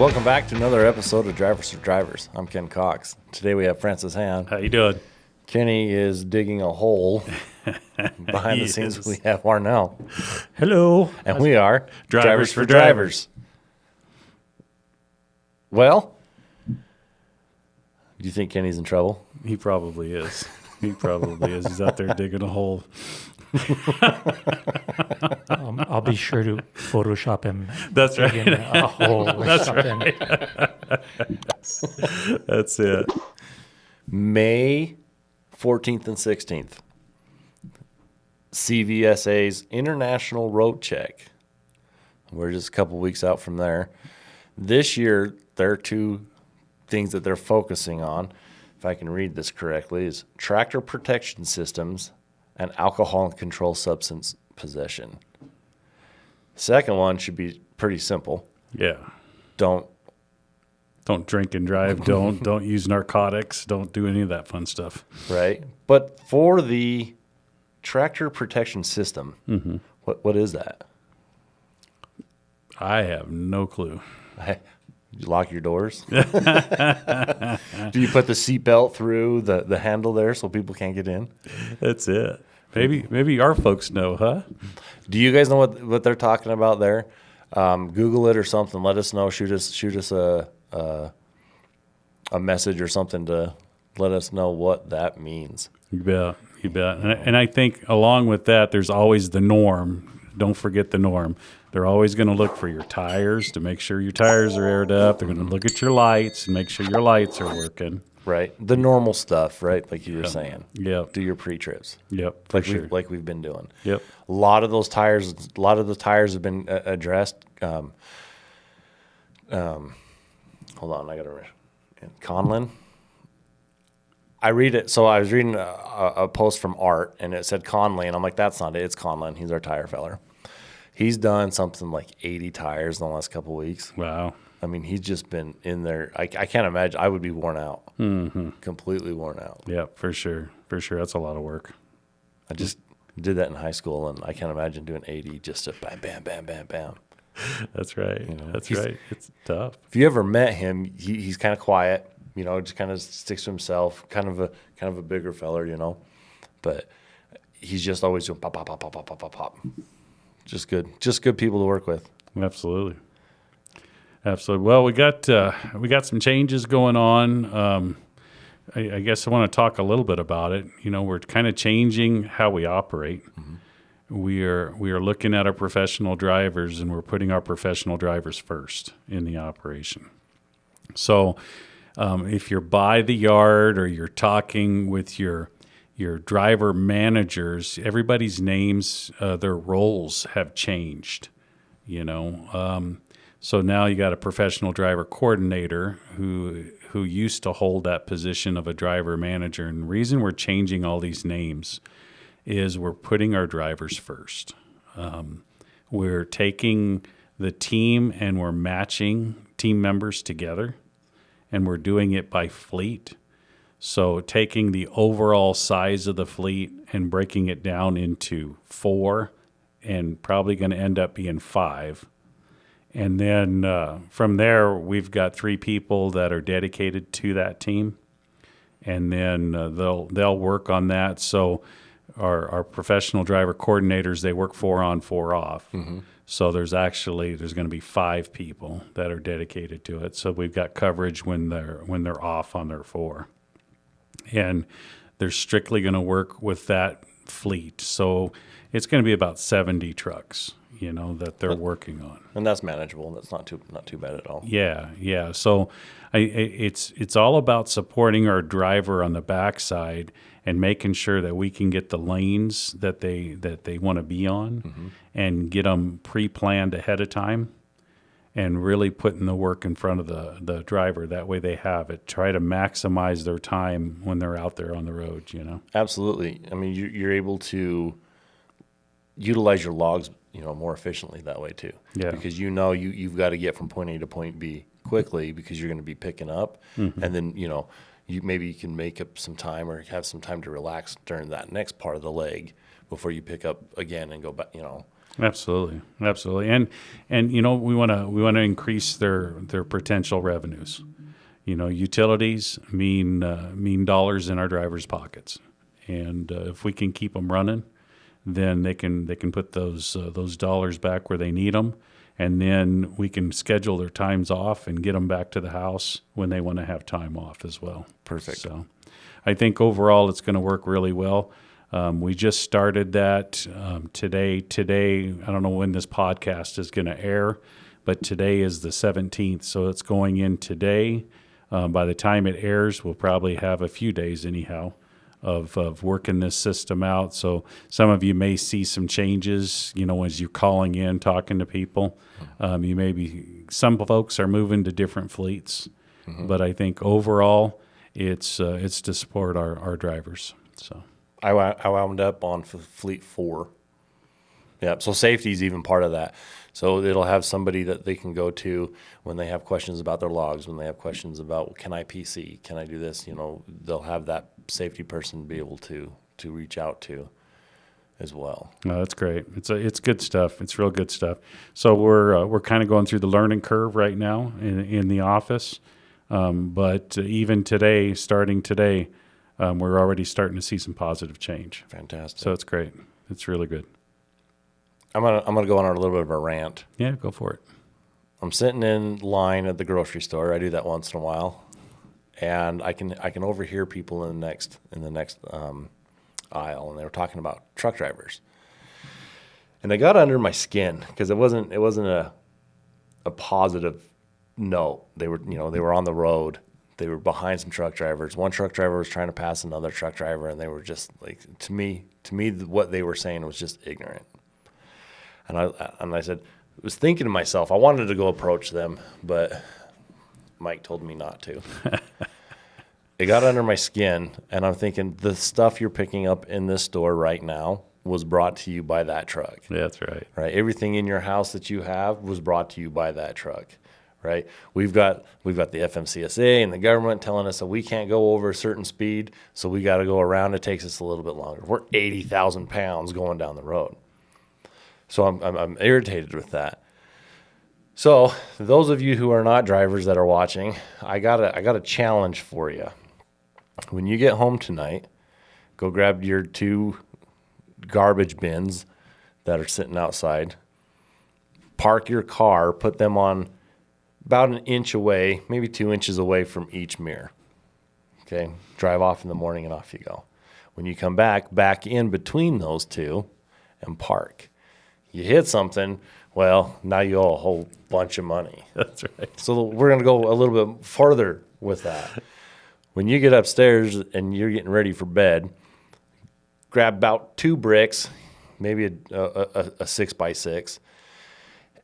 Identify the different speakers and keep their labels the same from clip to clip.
Speaker 1: Welcome back to another episode of Drivers4Drivers. I'm Ken Cox. Today we have Francis Han.
Speaker 2: How you doing?
Speaker 1: Kenny is digging a hole behind the scenes. We have Arnell.
Speaker 2: Hello.
Speaker 1: And we are
Speaker 2: Drivers4Drivers.
Speaker 1: Well, do you think Kenny's in trouble?
Speaker 2: He probably is. He's out there digging a hole.
Speaker 3: I'll be sure to Photoshop him.
Speaker 2: That's right.
Speaker 3: In a hole or
Speaker 2: That's
Speaker 3: something.
Speaker 2: Right. That's it.
Speaker 1: May 14th and 16th. CVSA's International Roadcheck. We're just a couple weeks out from there. This year, there are two things that they're focusing on, if I can read this correctly, is tractor protection systems and alcohol and controlled substance possession. Second one should be pretty simple.
Speaker 2: Yeah.
Speaker 1: Don't
Speaker 2: drink and drive. Don't use narcotics. Don't do any of that fun stuff.
Speaker 1: right? But for the tractor protection system, what is that?
Speaker 2: I have no clue.
Speaker 1: You lock your doors? Do you put the seatbelt through the handle there so people can't get in?
Speaker 2: That's it. Maybe our folks know, huh?
Speaker 1: Do you guys know what they're talking about there? Google it or something. Let us know. Shoot us a message or something to let us know what that means.
Speaker 2: You bet. And I think along with that, there's always the norm. Don't forget the norm. They're always going to look for your tires to make sure your tires are aired up. They're going to look at your lights and make sure your lights are working.
Speaker 1: Right. The normal stuff, right? Like you were saying.
Speaker 2: Yep.
Speaker 1: Do your pre-trips.
Speaker 2: Yep. For sure.
Speaker 1: Like we've been doing.
Speaker 2: Yep.
Speaker 1: A lot of the tires have been addressed. Hold on, I got to Conlin. I read it. So I was reading a post from Art, and it said Conley, and I'm like, that's not it. It's Conlin. He's our tire feller. He's done something like 80 tires in the last couple of weeks.
Speaker 2: Wow.
Speaker 1: I mean, he's just been in there. I can't imagine. I would be worn out. Completely worn out.
Speaker 2: Yeah, for sure. That's a lot of work.
Speaker 1: I just did that in high school, and I can't imagine doing 80 just to bam, bam, bam, bam, bam.
Speaker 2: That's right. That's right. It's tough.
Speaker 1: If you ever met him, he's kind of quiet. Just kind of sticks to himself. Kind of a bigger feller, but he's just always doing pop, pop, pop, pop, pop, pop, pop, pop. Just good people to work with.
Speaker 2: Absolutely. Well, we got some changes going on. I guess I want to talk a little bit about it. We're kind of changing how we operate. We are looking at our professional drivers, and we're putting our professional drivers first in the operation. So if you're by the yard or you're talking with your driver managers, everybody's names, their roles have changed, So now you got a professional driver coordinator who used to hold that position of a driver manager. And the reason we're changing all these names is we're putting our drivers first. We're taking the team and we're matching team members together, and we're doing it by fleet. So taking the overall size of the fleet and breaking it down into 4, and probably going to end up being 5. And then from there, we've got 3 people that are dedicated to that team, and then they'll work on that. So our professional driver coordinators, they work 4 on, 4 off. So there's going to be 5 people that are dedicated to it. So we've got coverage when they're off on their 4. And they're strictly going to work with that fleet. So it's going to be about 70 trucks, that they're working on.
Speaker 1: And that's manageable. That's not too bad at all.
Speaker 2: Yeah. So it's all about supporting our driver on the backside and making sure that we can get the lanes that they want to be on and get them pre-planned ahead of time, and really putting the work in front of the driver. That way they have it. Try to maximize their time when they're out there on the road,
Speaker 1: Absolutely. I mean, you're able to utilize your logs, more efficiently that way too.
Speaker 2: Yeah.
Speaker 1: Because you've got to get from point A to point B quickly because you're going to be picking up, and then maybe you can make up some time or have some time to relax during that next part of the leg before you pick up again and go back,
Speaker 2: Absolutely, absolutely, and we want to increase their potential revenues. Utilities mean dollars in our drivers' pockets, and if we can keep them running, then they can put those dollars back where they need them, and then we can schedule their times off and get them back to the house when they want to have time off as well.
Speaker 1: Perfect.
Speaker 2: So, I think overall it's going to work really well. We just started that today. Today, I don't know when this podcast is going to air, but today is the 17th, so it's going in today. By the time it airs, we'll probably have a few days anyhow of working this system out. So some of you may see some changes, as you're calling in, talking to people. Some folks are moving to different fleets, but I think overall it's to support our drivers. So
Speaker 1: I wound up on fleet 4. Yeah, so safety is even part of that. So it'll have somebody that they can go to when they have questions about their logs, when they have questions about, can I PC, can I do this? They'll have that safety person be able to reach out to as well.
Speaker 2: No, that's great. It's good stuff. It's real good stuff. So we're kind of going through the learning curve right now in the office, but even today, starting today, we're already starting to see some positive change.
Speaker 1: Fantastic.
Speaker 2: So it's great. It's really good.
Speaker 1: I'm gonna go on a little bit of a rant.
Speaker 2: Yeah, go for it.
Speaker 1: I'm sitting in line at the grocery store. I do that once in a while, and I can overhear people in the next aisle, and they were talking about truck drivers, and I got under my skin because it wasn't a positive note. They were on the road. They were behind some truck drivers. One truck driver was trying to pass another truck driver, and they were just like, to me, what they were saying was just ignorant. And I said, I was thinking to myself, I wanted to go approach them, but Mike told me not to. It got under my skin, and I'm thinking, the stuff you're picking up in this store right now was brought to you by that truck.
Speaker 2: Yeah, that's right.
Speaker 1: Right? Everything in your house that you have was brought to you by that truck. Right? We've got the FMCSA and the government telling us that we can't go over a certain speed, so we got to go around. It takes us a little bit longer. We're 80,000 pounds going down the road. So I'm irritated with that. So those of you who are not drivers that are watching, I got a challenge for you. When you get home tonight, go grab your 2 garbage bins that are sitting outside. Park your car, put them on about an inch away, maybe 2 inches away from each mirror. Okay, drive off in the morning and off you go. When you come back in between those 2 and park. You hit something, well, now you owe a whole bunch of money.
Speaker 2: That's right.
Speaker 1: So we're going to go a little bit further with that. When you get upstairs and you're getting ready for bed, grab about 2 bricks, maybe a 6x6,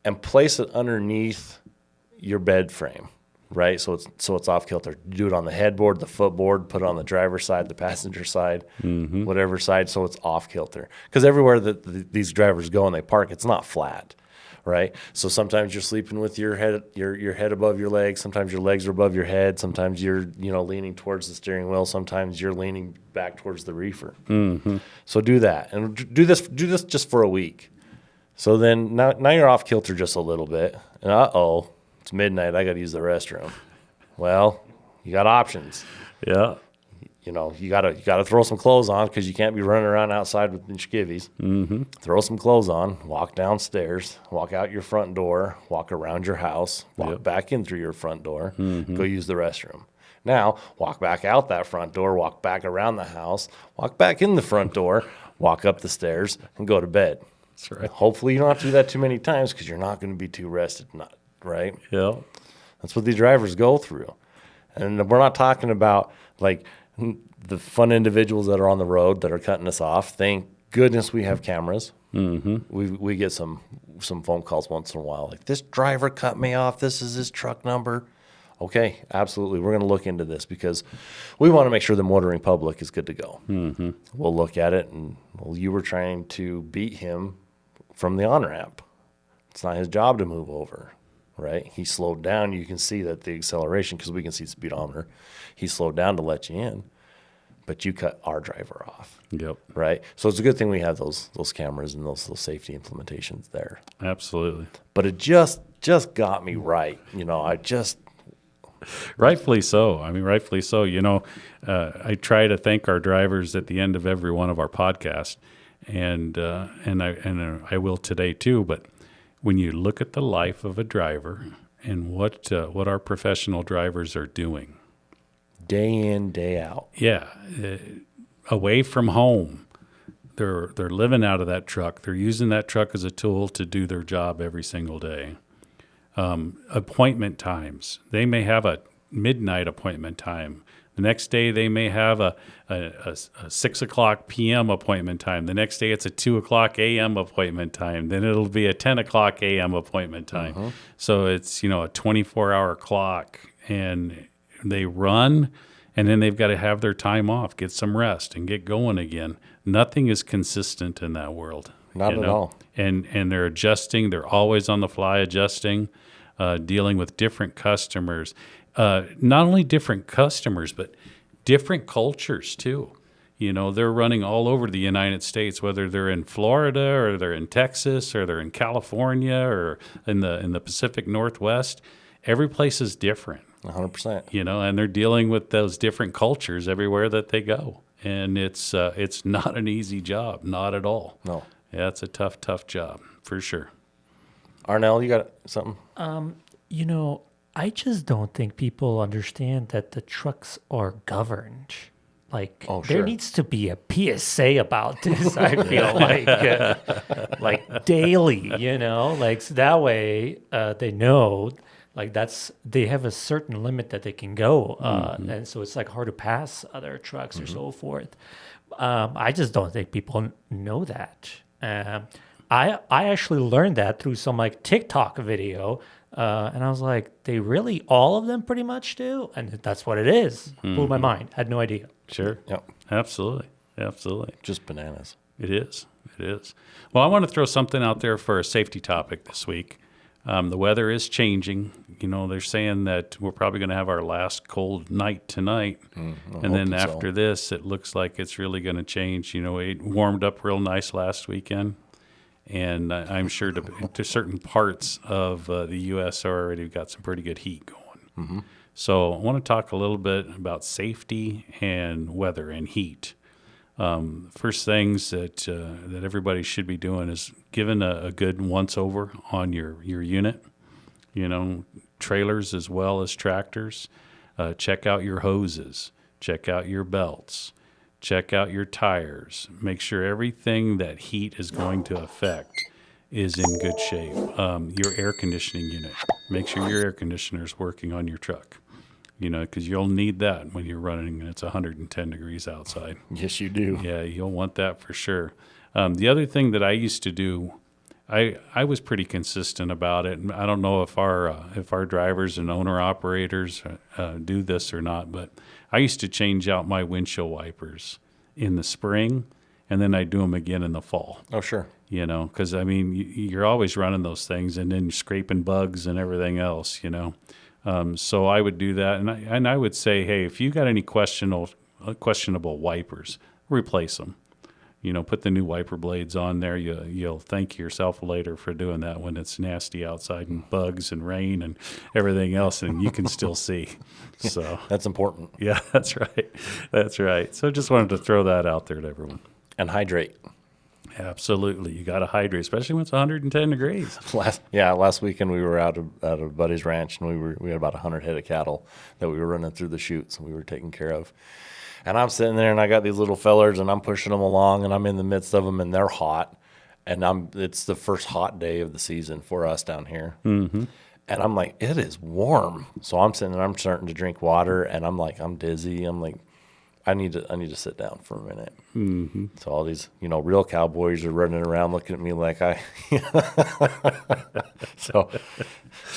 Speaker 1: and place it underneath your bed frame, right? So it's off kilter. Do it on the headboard, the footboard, put it on the driver's side, the passenger side, whatever side, so it's off kilter. Because everywhere that these drivers go and they park, it's not flat, right? So sometimes you're sleeping with your head above your legs. Sometimes your legs are above your head. Sometimes you're leaning towards the steering wheel. Sometimes you're leaning back towards the reefer. So do that, and do this just for a week. So then now you're off kilter just a little bit, and it's midnight. I got to use the restroom. Well, you got options.
Speaker 2: Yeah.
Speaker 1: You gotta throw some clothes on because you can't be running around outside with skivvies. Throw some clothes on, walk downstairs, walk out your front door, walk around your house, walk back in through your front door, go use the restroom. Now, walk back out that front door, walk back around the house, walk back in the front door, walk up the stairs, and go to bed.
Speaker 2: That's right.
Speaker 1: Hopefully you don't have to do that too many times because you're not going to be too rested, right?
Speaker 2: Yeah.
Speaker 1: That's what these drivers go through. And we're not talking about like the fun individuals that are on the road that are cutting us off. Thank goodness we have cameras. We get some phone calls once in a while like, this driver cut me off. This is his truck number. Okay, absolutely. We're going to look into this because we want to make sure the motoring public is good to go. We'll look at it and, well, you were trying to beat him from the on-ramp. It's not his job to move over, right? He slowed down. You can see that the acceleration, because we can see the speedometer, he slowed down to let you in. but you cut our driver off.
Speaker 2: Yep.
Speaker 1: Right. So it's a good thing we have those cameras and those safety implementations there.
Speaker 2: Absolutely.
Speaker 1: But it just got me right.
Speaker 2: Rightfully so. I mean, rightfully so. I try to thank our drivers at the end of every one of our podcasts, and I will today too. But when you look at the life of a driver and what our professional drivers are doing,
Speaker 1: day in, day out.
Speaker 2: yeah, away from home, they're living out of that truck. They're using that truck as a tool to do their job every single day. Appointment times. They may have a midnight appointment time. The next day they may have a 6 o'clock p.m. appointment time. The next day it's a 2 o'clock a.m. appointment time. Then it'll be a 10 o'clock a.m. appointment time.
Speaker 1: Mm-hmm.
Speaker 2: So it's, a 24-hour clock, and they run, and then they've got to have their time off, get some rest, and get going again. Nothing is consistent in that world.
Speaker 1: Not at all.
Speaker 2: And they're adjusting. They're always on the fly adjusting, dealing with different customers. Not only different customers, but different cultures too. They're running all over the United States, whether they're in Florida or they're in Texas or they're in California or in the Pacific Northwest. Every place is different.
Speaker 1: 100%.
Speaker 2: And they're dealing with those different cultures everywhere that they go. And it's not an easy job, not at all.
Speaker 1: No.
Speaker 2: Yeah, it's a tough job for sure.
Speaker 1: Arnell, you got something?
Speaker 3: I just don't think people understand that the trucks are governed. Like,
Speaker 1: Oh,
Speaker 3: there
Speaker 1: sure.
Speaker 3: needs to be a PSA about this, I feel like daily, so that way they know, they have a certain limit that they can go. And so it's hard to pass other trucks or so forth. I just don't think people know that. I actually learned that through some TikTok video. And I was like, they really, all of them pretty much do? And that's what it is. Blew my mind. Had no idea.
Speaker 2: Sure.
Speaker 1: Yep.
Speaker 2: Absolutely.
Speaker 1: Just bananas.
Speaker 2: It is. Well, I want to throw something out there for a safety topic this week. The weather is changing. They're saying that we're probably going to have our last cold night tonight. And then after this, it looks like it's really going to change. It warmed up real nice last weekend. And I'm sure to certain parts of the U.S. already got some pretty good heat going.
Speaker 1: Mm-hmm.
Speaker 2: So I want to talk a little bit about safety and weather and heat. First things that everybody should be doing is giving a good once-over on your unit, trailers as well as tractors. Check out your hoses. Check out your belts. Check out your tires. Make sure everything that heat is going to affect is in good shape. Your air conditioning unit. Make sure your air conditioner is working on your truck, because you'll need that when you're running and it's 110 degrees outside.
Speaker 1: Yes, you do.
Speaker 2: Yeah, you'll want that for sure. The other thing that I used to do, I was pretty consistent about it. And I don't know if our drivers and owner-operators do this or not, but I used to change out my windshield wipers in the spring, and then I do them again in the fall.
Speaker 1: Oh, sure.
Speaker 2: Because, you're always running those things and then scraping bugs and everything else, So I would do that. And I would say, hey, if you got any questionable wipers, replace them. Put the new wiper blades on there. You'll thank yourself later for doing that when it's nasty outside and bugs and rain and everything else, and you can still see. So
Speaker 1: That's important.
Speaker 2: yeah, that's right. So just wanted to throw that out there to everyone.
Speaker 1: And hydrate.
Speaker 2: Absolutely, you got to hydrate, especially when it's 110 degrees.
Speaker 1: Last weekend we were out of a buddy's ranch, and we had about 100 head of cattle that we were running through the chutes and we were taking care of. And I'm sitting there, and I got these little fellers, and I'm pushing them along, and I'm in the midst of them, and they're hot. And it's the first hot day of the season for us down here. Mm-hmm. And I'm like, it is warm. So I'm sitting there, I'm starting to drink water, and I'm like, I'm dizzy. I'm like, I need to sit down for a minute. Mm-hmm. So all these, real cowboys are running around looking at me like so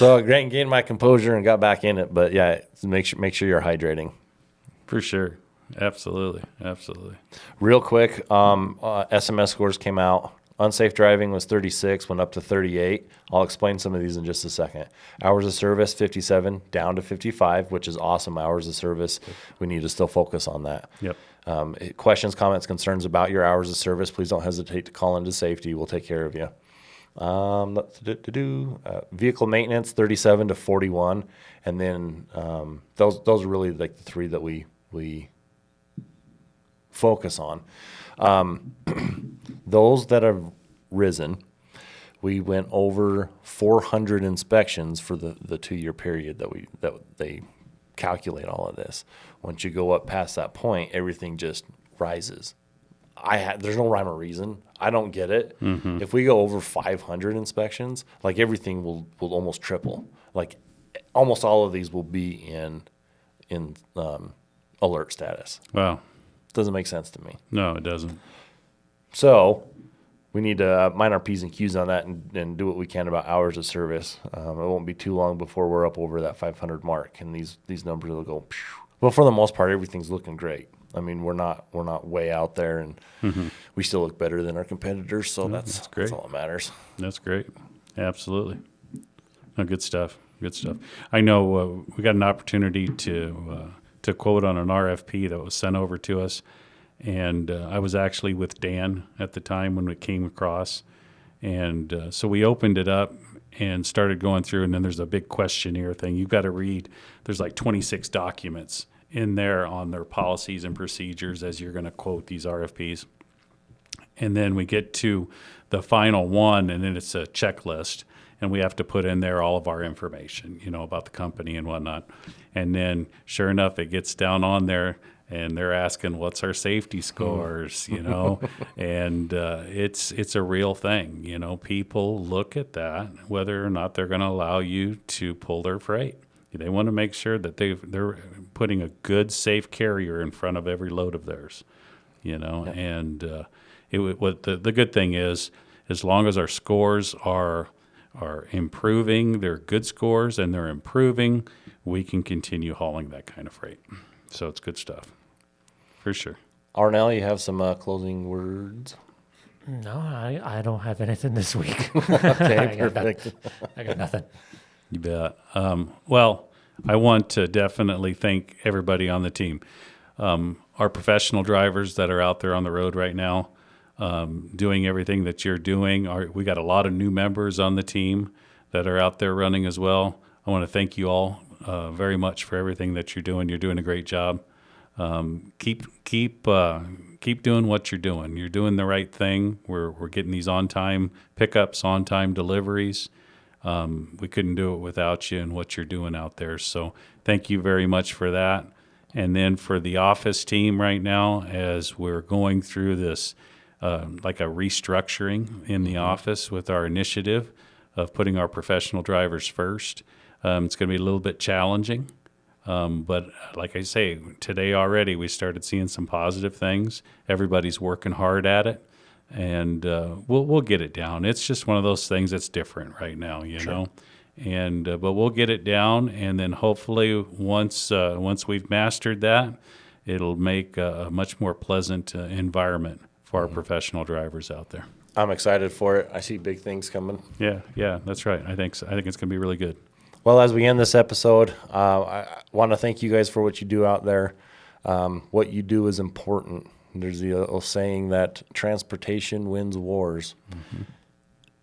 Speaker 1: I gained my composure and got back in it. But yeah, make sure you're hydrating.
Speaker 2: For sure. Absolutely.
Speaker 1: Real quick, SMS scores came out. Unsafe driving was 36, went up to 38. I'll explain some of these in just a second. Hours of service, 57, down to 55, which is awesome. Hours of service, we need to still focus on that.
Speaker 2: Yep.
Speaker 1: Questions, comments, concerns about your hours of service, please don't hesitate to call into safety. We'll take care of you. Vehicle maintenance, 37 to 41. And then those are really like the three that we focus on. Those that have risen, we went over 400 inspections for the 2-year period that they calculate all of this. Once you go up past that point, everything just rises. There's no rhyme or reason. I don't get it. Mm-hmm. If we go over 500 inspections, like everything will almost triple. Like almost all of these will be in alert status.
Speaker 2: Wow.
Speaker 1: Doesn't make sense to me.
Speaker 2: No, it doesn't.
Speaker 1: So we need to mind our P's and Q's on that and do what we can about hours of service. It won't be too long before we're up over that 500 mark, and these numbers will go. Phew. But for the most part, everything's looking great. I mean, we're not way out there, and we still look better than our competitors. So that's
Speaker 2: great.
Speaker 1: That's all that matters.
Speaker 2: That's great. Absolutely. No, good stuff. Good stuff. I know we got an opportunity to quote on an RFP that was sent over to us. And I was actually with Dan at the time when it came across. And so we opened it up and started going through, and then there's a big questionnaire thing. You've got to read. There's like 26 documents in there on their policies and procedures as you're going to quote these RFPs. And then we get to the final one, and then it's a checklist. And we have to put in there all of our information, about the company and whatnot. And then sure enough, it gets down on there, and they're asking, what's our safety scores, and it's a real thing. People look at that, whether or not they're going to allow you to pull their freight. They want to make sure that they're putting a good, safe carrier in front of every load of theirs, and the good thing is, as long as our scores are improving, they're good scores and they're improving, we can continue hauling that kind of freight. So it's good stuff, for sure.
Speaker 1: Arnell, you have some closing words?
Speaker 3: No, I don't have anything this week.
Speaker 1: Okay, perfect.
Speaker 3: I got nothing.
Speaker 2: You bet. Well, I want to definitely thank everybody on the team. Our professional drivers that are out there on the road right now, doing everything that you're doing. We got a lot of new members on the team that are out there running as well. I want to thank you all very much for everything that you're doing. You're doing a great job. Keep doing what you're doing. You're doing the right thing. We're getting these on-time pickups, on-time deliveries. We couldn't do it without you and what you're doing out there. So thank you very much for that. And then for the office team right now, as we're going through this like a restructuring in the office with our initiative of putting our professional drivers first. It's going to be a little bit challenging, but like I say, today already we started seeing some positive things. Everybody's working hard at it, and we'll get it down. It's just one of those things that's different right now, you know. And but we'll get it down, and then hopefully once we've mastered that, it'll make a much more pleasant environment for our professional drivers out there.
Speaker 1: I'm excited for it. I see big things coming.
Speaker 2: Yeah, that's right. I think it's going to be really good.
Speaker 1: Well, as we end this episode, I want to thank you guys for what you do out there. What you do is important. There's the old saying that transportation wins wars. Mm-hmm.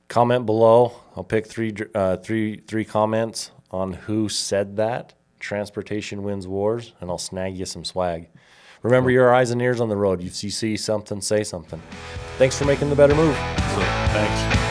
Speaker 1: Comment below. I'll pick three comments on who said that. Transportation wins wars, and I'll snag you some swag. Remember, your eyes and ears on the road. If you see something, say something. Thanks for making the better move.
Speaker 2: So, thanks.